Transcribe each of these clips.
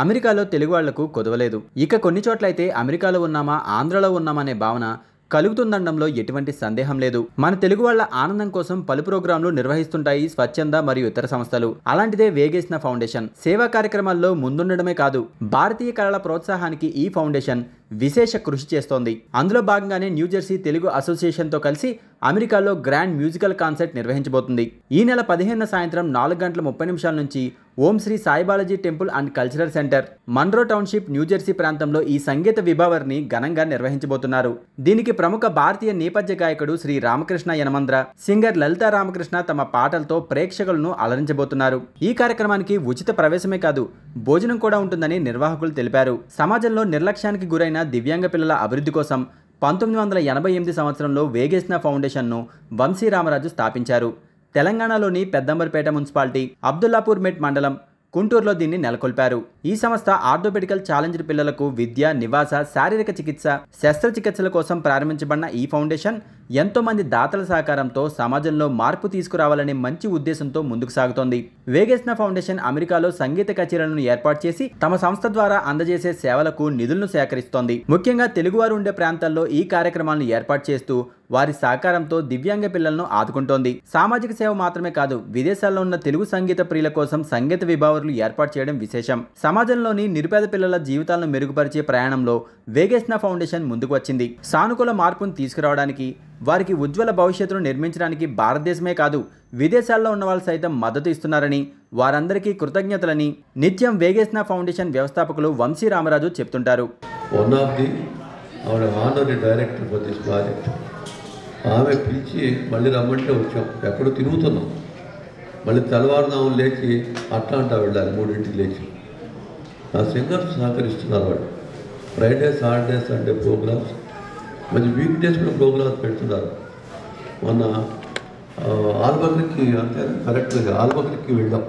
అమెరికాలో తెలుగు వాళ్లకు కొదవలేదు. ఇక కొన్ని చోట్లయితే అమెరికాలో ఉన్నామా, ఆంధ్రలో ఉన్నామా అనే భావన కలుగుతుందనడంలో ఎటువంటి సందేహం లేదు. మన తెలుగు వాళ్ళ ఆనందం కోసం పలు ప్రోగ్రాంలు నిర్వహిస్తుంటాయి స్వచ్ఛంద మరియు ఇతర సంస్థలు. అలాంటిదే వేగేసిన ఫౌండేషన్. సేవా కార్యక్రమాల్లో ముందుండడమే కాదు, భారతీయ కళల ప్రోత్సాహానికి ఈ ఫౌండేషన్ విశేష కృషి చేస్తోంది. అందులో భాగంగానే న్యూజెర్సీ తెలుగు అసోసియేషన్తో కలిసి అమెరికాలో గ్రాండ్ మ్యూజికల్ కాన్సర్ట్ నిర్వహించబోతుంది. ఈ నెల 15న సాయంత్రం 4:30 నుంచి Om Shri Saibalaji temple and cultural centre, Monroe township, New Jersey ప్రాంతంలో ఈ సంగీత విభావర్ని ఘనంగా నిర్వహించబోతున్నారు. దీనికి ప్రముఖ భారతీయ నేపథ్య గాయకుడు శ్రీ రామకృష్ణ యనమంద్ర, సింగర్ లలితా రామకృష్ణ తమ పాటలతో ప్రేక్షకులను అలరించబోతున్నారు. ఈ కార్యక్రమానికి ఉచిత ప్రవేశమే కాదు, భోజనం కూడా ఉంటుందని నిర్వాహకులు తెలిపారు. సమాజంలో నిర్లక్ష్యానికి గురైన దివ్యాంగ పిల్లల అభివృద్ధి కోసం 1988 సంవత్సరంలో వేగేసిన ఫౌండేషన్ను వంశీ రామరాజు స్థాపించారు. తెలంగాణలోని పెద్దంబర్పేట మున్సిపాలిటీ, అబ్దుల్లాపూర్ మెట్ మండలం, గుంటూరులో దీన్ని నెలకొల్పారు. ఈ సంస్థ ఆర్థోపెడికల్ ఛాలెంజ్డ్ పిల్లలకు విద్య, నివాస, శారీరక చికిత్స, శస్త్రచికిత్సల కోసం ప్రారంభించబడిన ఈ ఫౌండేషన్ ఎంతో మంది దాతల సహకారంతో సమాజంలో మార్పు తీసుకురావాలనే మంచి ఉద్దేశంతో ముందుకు సాగుతోంది. వేగేసిన ఫౌండేషన్ అమెరికాలో సంగీత కచేరీలను ఏర్పాటు చేసి తమ సంస్థ ద్వారా అందజేసే సేవలకు నిధులను సేకరిస్తోంది. ముఖ్యంగా తెలుగువారు ఉండే ప్రాంతాల్లో ఈ కార్యక్రమాలను ఏర్పాటు చేస్తూ వారి సహకారంతో దివ్యాంగ పిల్లలను ఆదుకుంటోంది. సామాజిక సేవ మాత్రమే కాదు, విదేశాల్లో ఉన్న తెలుగు సంగీత ప్రియుల కోసం సంగీత విభావరులు ఏర్పాటు చేయడం విశేషం. సమాజంలోని నిరుపేద పిల్లల జీవితాలను మెరుగుపరిచే ప్రయాణంలో వేగేసిన ఫౌండేషన్ ముందుకు వచ్చింది. సానుకూల మార్పును తీసుకురావడానికి, వారికి ఉజ్వల భవిష్యత్తును నిర్మించడానికి భారతదేశమే కాదు, విదేశాల్లో ఉన్న వాళ్ళు సైతం మద్దతు ఇస్తున్నారని, వారందరికీ కృతజ్ఞతలని నిత్యం వేగేసిన ఫౌండేషన్ వ్యవస్థాపకులు వంశీ రామరాజు చెప్తుంటారు. ఆమె పిలిచి మళ్ళీ రమ్మంటే వచ్చాం. ఎక్కడో తిరుగుతున్నాం. మళ్ళీ తెల్లవారుదాము లేచి అట్లాంటా వెళ్ళాలి, 3ంటికి లేచి. నా సింగర్స్ సహకరిస్తున్నారు. వాళ్ళు ఫ్రైడే, సాటర్డే, సండే ప్రోగ్రామ్స్, మంచి వీక్ డేస్ కూడా ప్రోగ్రామ్స్ పెడుతున్నారు. మొన్న ఆల్బక్రీకి, అంటే కరెక్ట్గా ఆల్బక్రీకి వెళ్ళాం.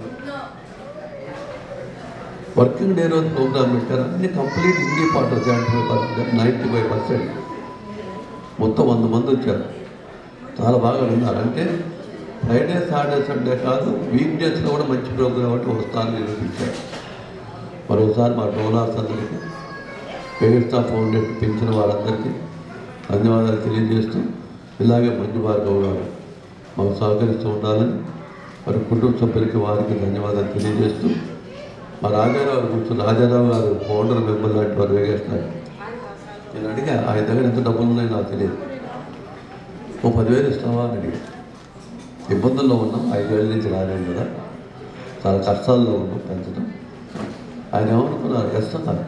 వర్కింగ్ డే రోజు ప్రోగ్రామ్ పెట్టారు. అన్ని కంప్లీట్ హిందీ పాటలు, 95% మొత్తం 100 మంది వచ్చారు. చాలా బాగా విన్నారు. అంటే ఫ్రైడే, సాటర్డే, సండే కాదు, వీక్ డేస్లో కూడా మంచి ప్రోగ్రామ్ అంటే వస్తానని నిరూపించారు. మరోసారి మా డోనార్స్ అందరికీ, వేగేసిన ఫౌండేషన్ పెంచిన వారందరికీ ధన్యవాదాలు తెలియజేస్తూ, ఇలాగే మంజు భార్గవ్ గారు మాకు సహకరిస్తూ ఉండాలని మరి కుటుంబ సభ్యులకి వారికి ధన్యవాదాలు తెలియజేస్తూ, మా రాజారావు గుర్తు, రాజారావు గారు ఫౌండర్ మెంబర్ లాంటి వారు వేగేస్తున్నారు. నేను అడిగా, ఆయన దగ్గర ఎంత డబ్బులు ఉన్నాయో నాకు తెలియదు. ఓ 10,000 ఇస్తావా అని అడిగా. ఇబ్బందుల్లో ఉన్నాం, 5 ఏళ్ళ నుంచి రాలేదు కదా, చాలా కష్టాల్లో ఉన్నాం పెంచడం. ఆయన ఏమనుకున్నారు, ఇస్తున్నారు.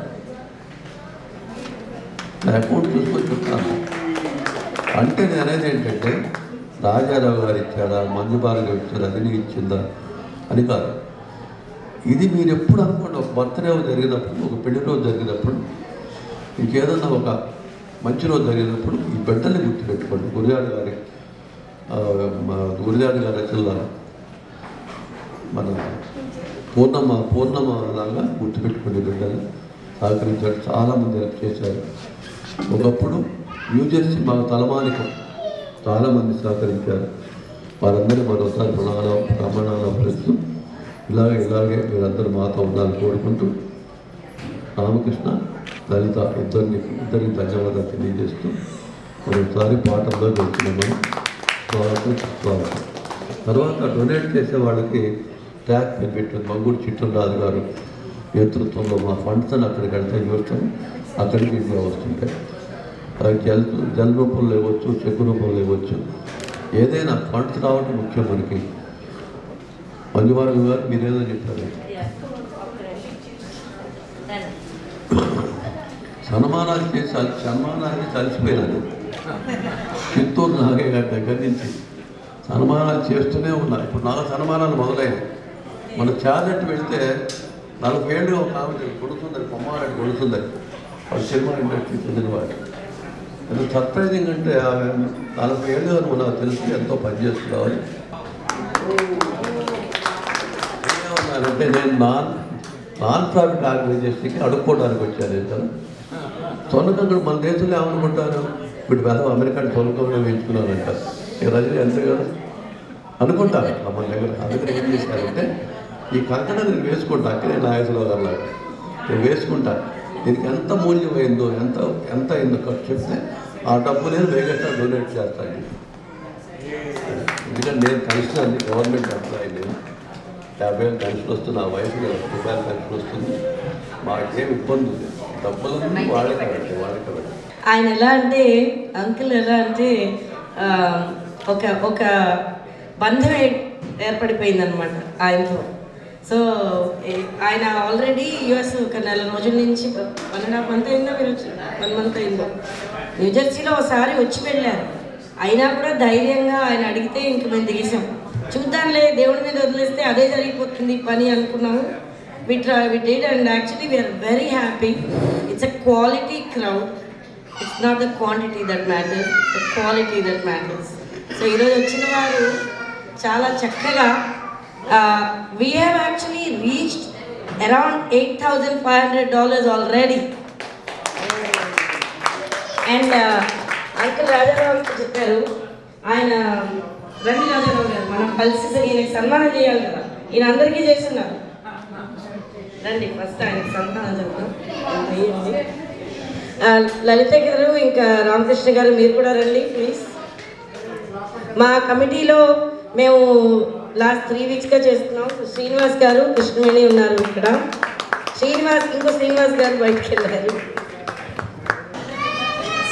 నా అకౌంట్ చూసుకొని చెప్తాను. అంటే నేను అనేది ఏంటంటే, రాజారావు గారు ఇచ్చాడా, మంజు భార్గవ్ ఇచ్చాడా, అది నీకు ఇచ్చిందా అని కాదు. ఇది మీరు ఎప్పుడు అనుకోండి, ఒక బర్త్డే జరిగినప్పుడు, ఒక పెళ్లి రోజు జరిగినప్పుడు, ఇంకేదన్నా ఒక మంచి రోజు జరిగినప్పుడు ఈ బిడ్డల్ని గుర్తుపెట్టుకోండి. గురిజాడ గారి రచనల మన పూర్ణమ లాగా గుర్తుపెట్టుకోండి. బిడ్డల్ని సహకరించారు, చాలామంది హెల్ప్ చేశారు. ఒకప్పుడు న్యూజెర్సీ మాకు తలమానికం, చాలామంది సహకరించారు. వారందరూ మరోసారి ప్రమాణాలు అప్పగిస్తూ ఇలాగే మీరందరూ మాతో ఉండాలని కోరుకుంటూ, రామకృష్ణ, లలిత ఇద్దరికి ధన్యవాదాలు తెలియజేస్తూ మరోసారి పాఠంలో వెళ్తున్నాము. స్వాగతం. తర్వాత డొనేట్ చేసే వాళ్ళకి ట్యాక్స్ బెనిఫిట్ మంగూరు చిట్టరాజు గారు నేతృత్వంలో మా ఫండ్స్ అని అక్కడికి వెళ్తే చూస్తాం, అక్కడికి ఇంట్లో వస్తుంటాయి. జల్ రూపంలో ఇవ్వచ్చు, చెక్ రూపంలో ఇవ్వచ్చు, ఏదైనా ఫండ్స్ రావడం ముఖ్యం మనకి. మంజువారం గారు మీరేదో చెప్పారు, సన్మానాన్ని కలిసిపోయినది. చిత్తూరు నాగయ్య గారి దగ్గర నుంచి సన్మానాలు చేస్తూనే ఉన్నారు. ఇప్పుడు 4 సన్మానాలు మొదలైనవి. మన చార్లెట్ వెళ్తే 40 ఏళ్ళు ఒక ఆమె కొడుతుందని, కొమ్మారెడ్డి కొడుతుందని, వాళ్ళు సినిమా ఇండస్ట్రీ చెందినవాడు. ఎంత సర్ప్రైజింగ్ అంటే, ఆమె 40 ఏళ్ళు అని మనకు తెలిసి ఎంతో పనిచేస్తున్నామని. ఏమన్నారంటే, నేను నాన్ ప్రాఫిట్ ఆర్గనైజేషన్కి అడుక్కోవడానికి వచ్చాను కదా. సొనకం కూడా మన దేశంలో ఏమనుకుంటారు, వీటి మీద అమెరికా సొనకంలో వేయించుకున్నానంటారు. రజనీ అంతే కదా అనుకుంటారు మన దగ్గర. అందుకని ఏం చేశారంటే, ఈ కంకణ నేను వేసుకుంటా, అక్కడే నాగేశ్వరరావు గారు నేను వేసుకుంటా. దీనికి ఎంత మూల్యం అయిందో ఎంత అయిందో ఖర్చు చెప్తే ఆ డబ్బు నేను వేగంగా డొనేట్ చేస్తాను. ఎందుకంటే నేను కమిషనర్, గవర్నమెంట్ ఎంప్లాయీ, నేను 50,000 పెన్షన్ వస్తుంది, నా వైఫ్ 1,00,000 రూపాయల పెన్షన్ వస్తుంది. మాకేం ఇబ్బంది లేదు, డబ్బులన్నీ వాళ్ళకే పెట్టాలి. ఆయన ఎలా అంటే అంకుల్ ఎలా అంటే ఒక బంధం ఏర్పడిపోయిందనమాట ఆయనతో. సో ఆయన ఆల్రెడీ యుఎస్ ఒక 4 రోజుల నుంచి 1.5 month అయిందో, మీరు 1 month అయిందో, న్యూజెర్సీలో ఒకసారి వచ్చి వెళ్ళారు. అయినా కూడా ధైర్యంగా ఆయన అడిగితే ఇంక మేము దిగేసాం. చూద్దాంలే, దేవుడి మీద వదిలేస్తే అదే జరిగిపోతుంది పని అనుకున్నాము. we did, and actually we are very happy. It's a quality crowd. It's not the quantity that matters, the quality that matters. So ఈరోజు వచ్చిన వారు చాలా చక్కగా we have actually reached around $8,500 already. And uncle Rajarao చెప్పారు, ఆయన రండి రాజారావు గారు, మనం కలిసి ఈయనకి సన్మానం చేయాలి కదా. ఈయన అందరికీ చేస్తున్నారు, రండి ఫస్ట్ ఆయనకి సన్మానం చెప్తాం. లలిత గారు ఇంకా రామకృష్ణ గారు మీరు కూడా రండి ప్లీజ్. మా కమిటీలో మేము లాస్ట్ 3 weeksగా చేస్తున్నాం. శ్రీనివాస్ గారు, కృష్ణవేణి ఉన్నారు ఇక్కడ. ఇంకో శ్రీనివాస్ గారు బయటకు వెళ్ళారు.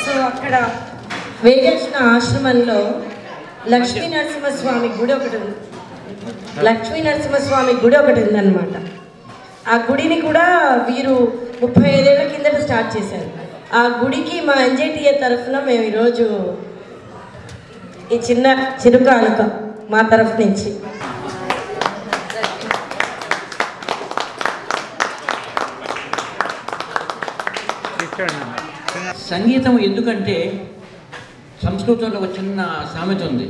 సో అక్కడ వేగేశ్వర ఆశ్రమంలో లక్ష్మీ నరసింహస్వామి గుడి ఒకటి ఉందన్నమాట. ఆ గుడిని కూడా వీరు 35 ఏళ్ల కిందట స్టార్ట్ చేశారు. ఆ గుడికి మా ఎన్జేటీఏ తరఫున మేము ఈరోజు ఈ చిరు కానుక మా తరఫు నుంచి. సంగీతం ఎందుకంటే సంస్కృతంలో ఒక చిన్న సామెత ఉంది,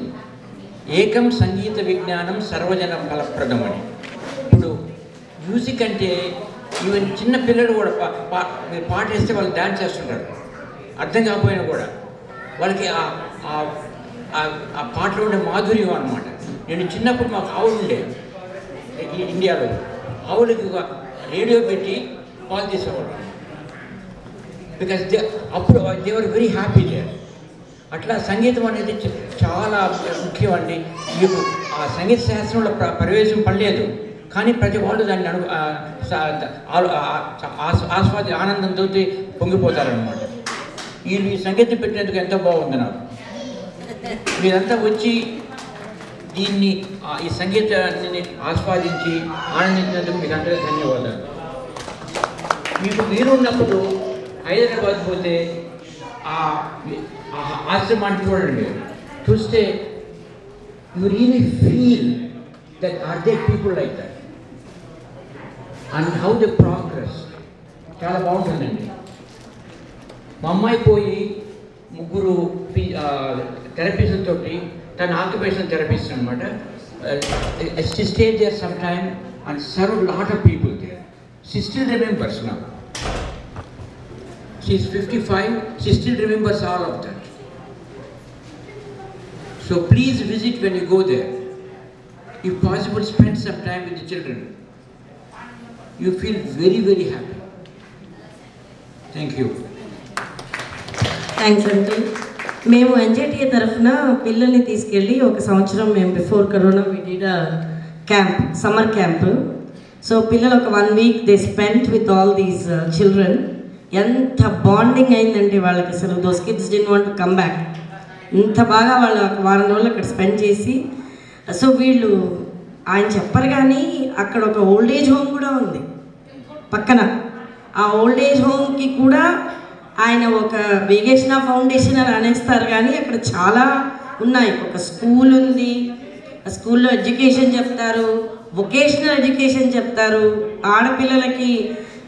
ఏకం సంగీత విజ్ఞానం సర్వజన ఫలప్రదం అని. ఇప్పుడు మ్యూజిక్ అంటే ఈవెన్ చిన్న పిల్లలు కూడా పాట వేస్తే వాళ్ళు డ్యాన్స్ చేస్తుంటారు, అర్థం కాకపోయినా కూడా వాళ్ళకి ఆ పాటలో ఉండే మాధుర్యం అన్నమాట. నేను చిన్నప్పుడు మాకు ఆవులు ఉండే ఇండియాలో, ఆవులకి రేడియో పెట్టి పాలు తీసేవాడు, బికాస్ అప్పుడు దేవర్ వెరీ హ్యాపీ దేర్. అట్లా సంగీతం అనేది చాలా ముఖ్యం అండి. మీకు ఆ సంగీత శాస్త్రంలో ప్రవేశం పడలేదు, కానీ ప్రతి వాళ్ళు దాన్ని ఆనందంతో పొంగిపోతారనమాట. వీళ్ళు ఈ సంగీతం పెట్టినందుకు ఎంతో బాగుంది నాకు. మీరంతా వచ్చి ఈ సంగీతాన్ని ఆస్వాదించి ఆనందించినందుకు మీకు అందరికీ ధన్యవాదాలు. మీకు వీరున్నప్పుడు హైదరాబాద్ పోతే ఆ ఆశ్రమాన్ని చూడండి, చూస్తే you really feel that are they people like that and how the progress చాలా బాగుంటుందండి. మా అమ్మాయి పోయి 3 థెరపిస్ట్లతో తన ఆక్యుపేషనల్ థెరపిస్ట్ అనమాట. She stayed there sometime and served a lot of people there. She still remembers now. She is 55, she still remembers all of that. So please visit when you go there. If possible, spend some time with the children. You feel very, very happy. Thank you. Thanks అండి. మేము NJTA తరఫున పిల్లల్ని తీసుకెళ్ళి 1 సంవత్సరం మేము before corona we did camp, summer camp. So పిల్లలు ఒక 1 week they spent with all these children. ఎంత బాండింగ్ అయిందంటే వాళ్ళకి, అసలు those kids didn't want to come back. ఇంత బాగా వాళ్ళు 1 వారం రోజులు అక్కడ స్పెండ్ చేసి, సో వీళ్ళు ఆయన చెప్పరు కానీ అక్కడ ఒక ఓల్డ్ ఏజ్ హోమ్ కూడా ఉంది పక్కన. ఆ ఓల్డ్ ఏజ్ హోమ్కి కూడా ఆయన ఒక వేగేశ్వర ఫౌండేషన్ అని అనేస్తారు, కానీ అక్కడ చాలా ఉన్నాయి. ఒక స్కూల్ ఉంది, ఆ స్కూల్లో ఎడ్యుకేషన్ చెప్తారు, వొకేషనల్ ఎడ్యుకేషన్ చెప్తారు, ఆడపిల్లలకి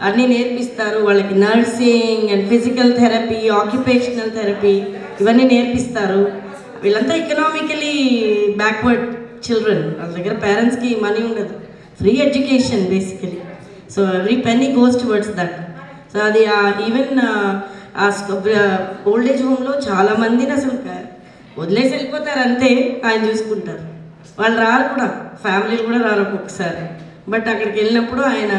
అన్నీ నేర్పిస్తారు, వాళ్ళకి nursing and physical therapy, occupational therapy ఇవన్నీ నేర్పిస్తారు. వీళ్ళంతా ఎకనామికలీ బ్యాక్వర్డ్ చిల్డ్రన్, వాళ్ళ దగ్గర పేరెంట్స్కి మనీ ఉండదు, free education basically. So every penny goes towards that. So అది ఈవెన్ ఓల్డ్ ఏజ్ హోమ్లో చాలామందిని అసలు వదిలేసి వెళ్ళిపోతారు, అంతే ఆయన చూసుకుంటారు. వాళ్ళు రారు కూడా, ఫ్యామిలీలు కూడా రారు ఒక్కొక్కసారి. బట్ అక్కడికి వెళ్ళినప్పుడు ఆయన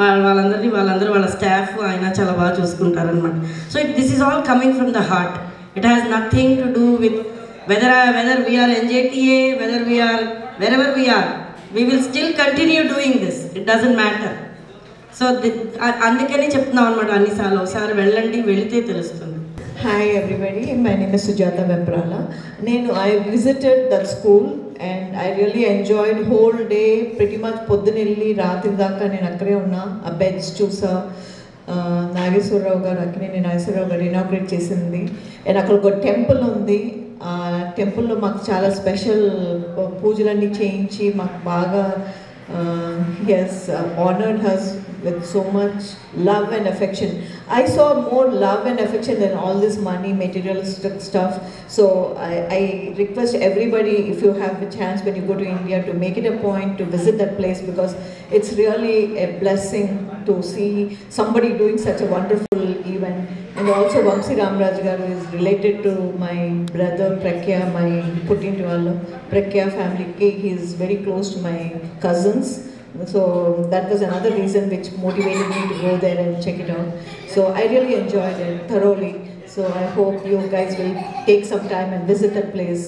వాళ్ళందరూ వాళ్ళ స్టాఫ్ ఆయన చాలా బాగా చూసుకుంటారనమాట. So this is all coming from the heart. It has nothing to do with whether we are NJTA, whether we are wherever we are, we will still continue doing this. It doesn't matter. So అందుకనే చెప్తున్నాం అనమాట అన్నిసార్లు. ఒకసారి వెళ్ళండి, వెళితే తెలుస్తుంది. Hi everybody, my name is Sujata Veprala. I visited that school and I really enjoyed whole day. Pretty much పొద్దునెళ్ళి రాత్రి దాకా నేను అక్కడే ఉన్నా. ఆ బెడ్స్ చూసా, నాగేశ్వరరావు గారు నాగేశ్వరరావు గారు ఇనాగ్రేట్ చేసింది. అండ్ అక్కడ ఒక టెంపుల్ ఉంది. ఆ టెంపుల్లో మాకు చాలా స్పెషల్ పూజలన్నీ చేయించి మాకు బాగా he has honored us with so much love and affection. I saw more love and affection than all this money, materialistic stuff. So I request everybody, if you have a chance when you go to India, to make it a point to visit that place, because it's really a blessing to see somebody doing such a wonderful event. And also Vamsi Ramraj garu is related to my brother Prakya, my Puttintivallu Prakya family. He is very close to my cousins. So that was another reason which motivated me to go there and check it out. So I really enjoyed it thoroughly. So I hope you guys will take some time and visit that place,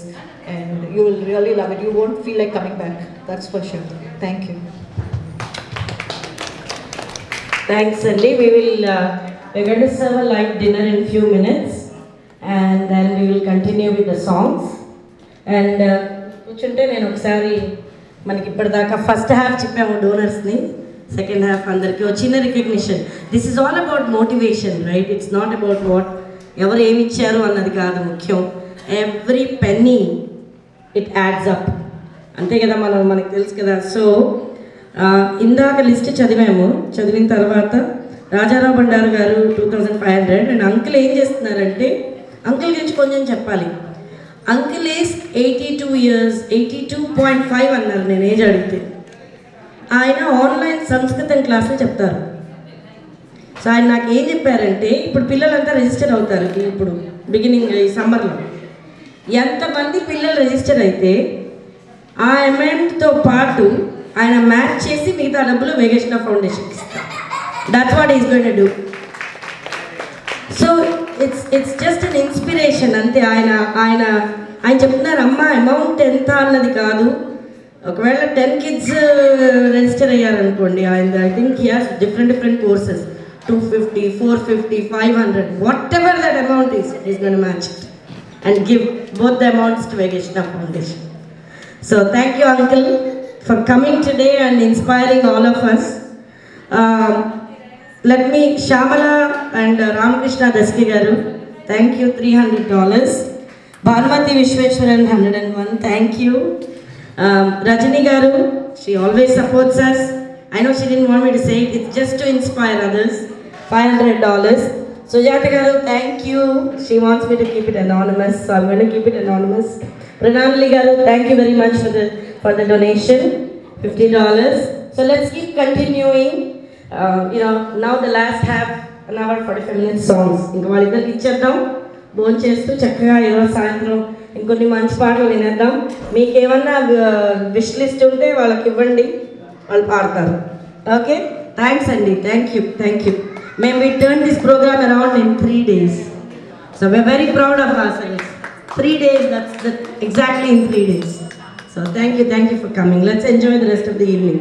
and you will really love it. You won't feel like coming back, that's for sure. Thank you. Thanks, Andy. We're going to serve a light dinner in few minutes, and then we will continue with the songs. And కూర్చుంటే నేను ఒకసారి మనకి ఇప్పటిదాకా first half చెప్పాము డోనర్స్ని, second half అందరికీ చిన్న recognition. This is all about motivation, right? It's not about what ఎవరు ఏమి ఇచ్చారు అన్నది కాదు ముఖ్యం. Every penny it adds up, అంతే కదా, మనకి తెలుసు కదా. సో ఇందాక లిస్ట్ చదివిన తర్వాత రాజారావు బండారు గారు 2500. అండ్ అంకుల్ ఏం చేస్తున్నారంటే, అంకుల్ గురించి కొంచెం చెప్పాలి. అంకుల్ ఏజ్ 82 years, 82.5 అన్నారు నేను ఏజ్ అడిగితే. ఆయన ఆన్లైన్ సంస్కృతం క్లాసులు చెప్తారు. సో ఆయన నాకు ఏం చెప్పారంటే, ఇప్పుడు పిల్లలంతా రిజిస్టర్ అవుతారు. ఇప్పుడు బిగినింగ్ ఈ సమ్మర్లో ఎంతమంది పిల్లలు రిజిస్టర్ అయితే ఆ అమౌంట్తో పాటు ఆయన మ్యాచ్ చేసి మిగతా డబ్బులు వేగేశ్న ఫౌండేషన్కి ఇస్తారు. That's what is going to do. So it's just an inspiration అంతే. ఆయన చెప్తున్నారు, అమ్మ అమౌంట్ ఎంత అన్నది కాదు. ఒకవేళ 10 kids రిజిస్టర్ అయ్యారనుకోండి, ఆయన I think he has different courses, 250, 450, 500, what ever that amount is going to match it and give both the amounts to Vegesna foundation. So thank you uncle for coming today and inspiring all of us. Let me, Shamala and Ramakrishna Daski garu, thank you, $300. Bhanumati Vishweshwaran 101, thank you. Rajini garu, she always supports us. I know she didn't want me to say it, it's just to inspire others, $500. Sujata garu, thank you. She wants me to keep it anonymous, so I'm going to keep it anonymous. Pranamali garu, thank you very much for the donation, $50. So let's keep continuing. Now the last half an hour 45 minutes songs. ఇంకా వాళ్ళిద్దరికి ఇచ్చేద్దాం, భోజనం చేస్తూ చక్కగా ఈరోజు సాయంత్రం ఇంకొన్ని మంచి పాటలు వినేద్దాం. మీకు ఏమన్నా విష్ లిస్ట్ ఉంటే వాళ్ళకి ఇవ్వండి, వాళ్ళు పాడతారు. ఓకే, థ్యాంక్స్ అండి, థ్యాంక్ యూ. మేము we turned this program around in 3 days. So we're very proud of ourselves. 3 days, that's exactly in 3 days. So thank you for coming. Let's enjoy the rest of the evening.